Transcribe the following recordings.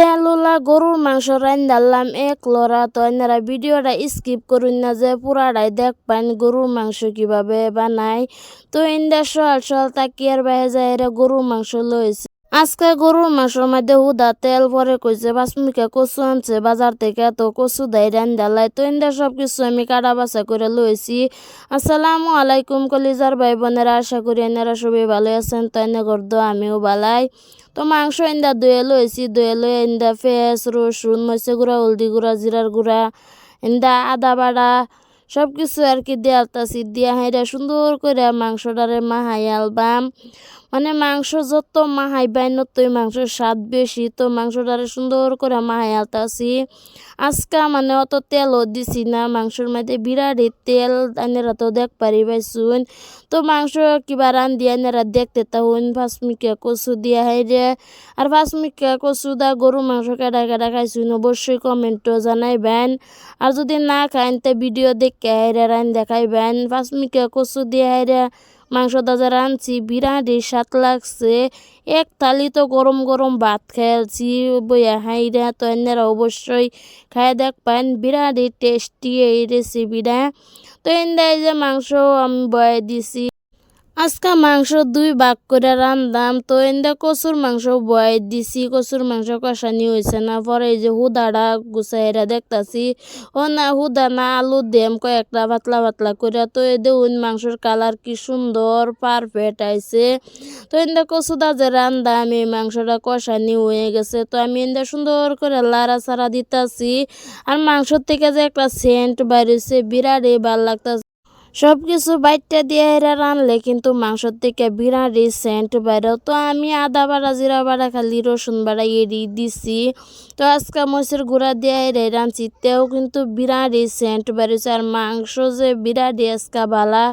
তেলওলা গরুর মাংস রান্দালাম এক লড়া। তো এনারা ভিডিওটা স্কিপ করুন না, যে পুরাটাই দেখবেন গরুর মাংস কিভাবে বানায়। তো ইন্দা সল সল তাকিয়ার বাইরে যায় গরুর মাংস লইছে। আজকে গরুর মাংসের মধ্যে হুদা তেল পরে কইছে বাসমুখা কচু আনছে বাজার থেকে, তো কচু দাই রান্দালাই। তো ইন্দা সবকিছু আমি কাটা বাছা করে লইছি। আসসালামু আলাইকুম কলিজার ভাই বোনেরা, আশা করি এনারা সবাই ভালো আছেন। তো এনে করতো আমিও বালাই। তো মাংস ইন্দা ধুয়ে লইছি, ধুয়ে লয়ে ইন্দা পেঁয়াজ রসুন মরিচের গুঁড়া হলদি গুঁড়া জিরার গুঁড়া ইন্দা আদা বাড়া সব কিছু আর কি দেয়ালতাছি। দিয়া হাইরা সুন্দর করে মাংসটারে মাহাই আলবাম। মানে মাংস যত মাহাইবাই নতই মাংসের স্বাদ বেশি। তো মাংসটারে সুন্দর করে মাহাই আলতাছি। আজকা মানে অত তেলও দিছি না, মাংসের মধ্যে বিরাটই তেল আনেরা তো দেখ পারি পাইছুন। তো মাংস কিবা রান্ধি আনেরা দেখতে তাহুন পাঁচমিকা কচু দিয়া হাইরে। আর পাঁচমিকা কচু দা গরু মাংস কেডা কেডা খাইছুন অবশ্যই কমেন্টও জানাইবেন। আর যদি না খাইন তে ভিডিও দেখে হাইরে রান দেখাইবেন। পাঁচমিকা কচু দিয়ে হাইরে মাংসটা যে রাঁধছি বিরাটই স্বাদ লাগছে। এক থালি তো গরম গরম ভাত খেয়েছি বইয়া হাইরা। তো এনারা অবশ্যই খাই দেখবেন, বিরাটই টেস্টি এই রেসিপিটা। তো এই যে মাংস আমি বয়ে দিছি। আজকা মাংস দুই ভাগ করে রান্দাম। তো এন্দা কচুর মাংস বয়ে দিছি, কচুর মাংস কষানি হয়েছে না। পরে এই যে হুদাটা গুছাইরা দেখতাছি। ও না হুদা না আলু দেম কয়েকটা পাতলা পাতলা করে। তো এই দেখুন মাংসের কালার কি সুন্দর পারফেক্ট আইছে। তো এন্দা কচুদা যে রান্দা আমি মাংসটা কষানি হয়ে গেছে। তো আমি এন্দা সুন্দর করে লাড়া ছাড়া দিতাছি। আর মাংসর থেকে যে একটা সেন্ট বাইরেছে বিরাটই ভাল লাগতাছে। সবকিছু বাইটটা দিয়ে এরা রানলে কিন্তু মাংসর থেকে বিরাটই সেন্ট বাইরেও। তো আমি আদা বাড়া জিরা বাড়া খালি রসুন বাড়া এড়িয়ে দিছি। তো আজকে মরিচের গুঁড়া দিয়ে এড়ে রাঁধছি, তেও কিন্তু বিরাটই সেন্ট বেরোছে। আর মাংস যে বিরাটই আজকা বালা।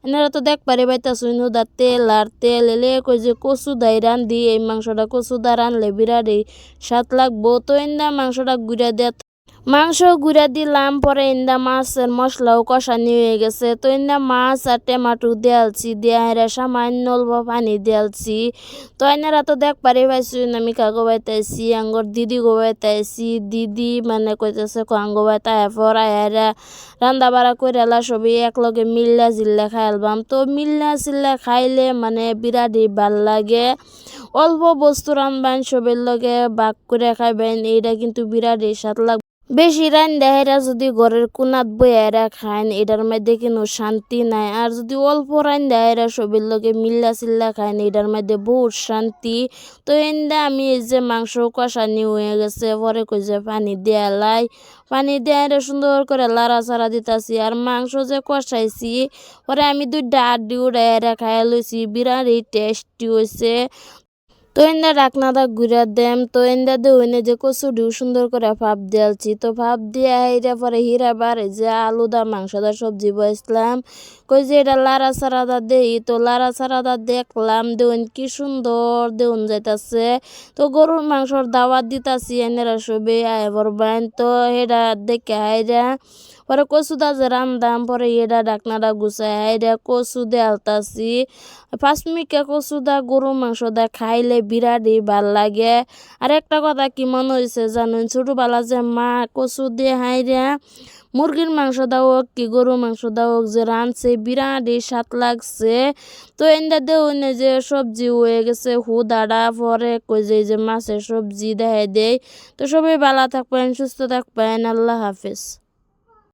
এনারা তো দেখ পারে পাইতাছুন হুদা তেল আর তেল এলে কই যে কচু দাই রান্ধি, এই মাংসটা কচু দা রানলে বিরাটই স্বাদ লাগবো। তো এন্দা মাংসটা গুঁড়া দিয়ে মাংস গুঁড়া দিলাম। পরে ইন্দা মাছের মশলাও কষানি হয়ে গেছে। তো ইন্দা মাছ আর টমেটো দেয়ালছি, দিয়া হেরা সামান্য অল্প পানি দেয়ালছি। তো এনারা তো দেখ পারি পাইছুন আমি কাগো বাইতাইছি, আঙ্গর দিদি গো বাইতাইছি। দিদি মানে কইতেছে আঙ্গো বাইতা এরপর আয়ারা রান্না বাড়া কইরালা সবই একলগে মিল্লা জিল্লা খাইলবাম। তো মিল্লা জিল্লা খাইলে মানে বিরাটই ভাল লাগে। অল্প বস্তু রান্ধবেন সবের লগে ভাগ করে খাইবেন, এইটা কিন্তু বিরাটই স্বাদ লাগবে। বেশি রান্দা হেরা যদি ঘরের কোনাত বইয়া খান এটার মধ্যে কোনো শান্তি নাই। আর যদি অল্প রান্দা হেরা সবের লগে মিল্লা চিল্লা খান এটার মধ্যে বহুত শান্তি। তো এন্দা আমি এই যে মাংস কষানি হয়ে গেছে, পরে কই যে পানি দেয়ালাই। পানি দেয়া সুন্দর করে লাড়া চাড়া দিতাছি। আর মাংস যে কষাইছি পরে আমি দুইটা আড্ডি উড়াইয়া খাইয়া লইছি, বিরাটই টেস্টি হয়েছে। তো এন্দা ডাকনাটা ঘুরা দেম। তো এন্দা দেউনে যে কচুটিও সুন্দর করে ভাপ দিয়ালছি। তো ভাপ দিয়ে হাইরা পরে হীরা বাড়ে যে আলুদা মাংসদা সবজি বসলাম। কই যে এটা লাড়া ছাড়াদা দেই। তো লাড়া ছাড়াদা দেখলাম দেউন কি সুন্দর দেউন যাইতাছে। তো গরুর মাংসর দাওয়াত দিতাছি এনেরা সবে আয় বরবান। তো এটা দেখে হাইরা পরে কচুদা যে রান্দাম, পরে এটা ডাকনাটা গুছাই হাইরা কচু দেয়ালতাছি। পাঁচমিকা কচুদা গরু মাংস দা খাইলে বিরাটই ভাল লাগে। আর একটা কথা কি মনে হয়েছে জানুন, ছোটবেলা যে মা কচু দিয়ে হাইরা মুরগির মাংস দাও হোক কি গরু মাংস দাও হোক যে রাঁধছে বিরাটই স্বাদ লাগছে। তো এন্দা দেউনে যে সবজি হয়ে গেছে হুদাড়া, পরে কই যে মাছের সবজি দেখাই দেয়। তো সবাই ভালো থাকবেন সুস্থ থাকবেন, আল্লাহ হাফেজ।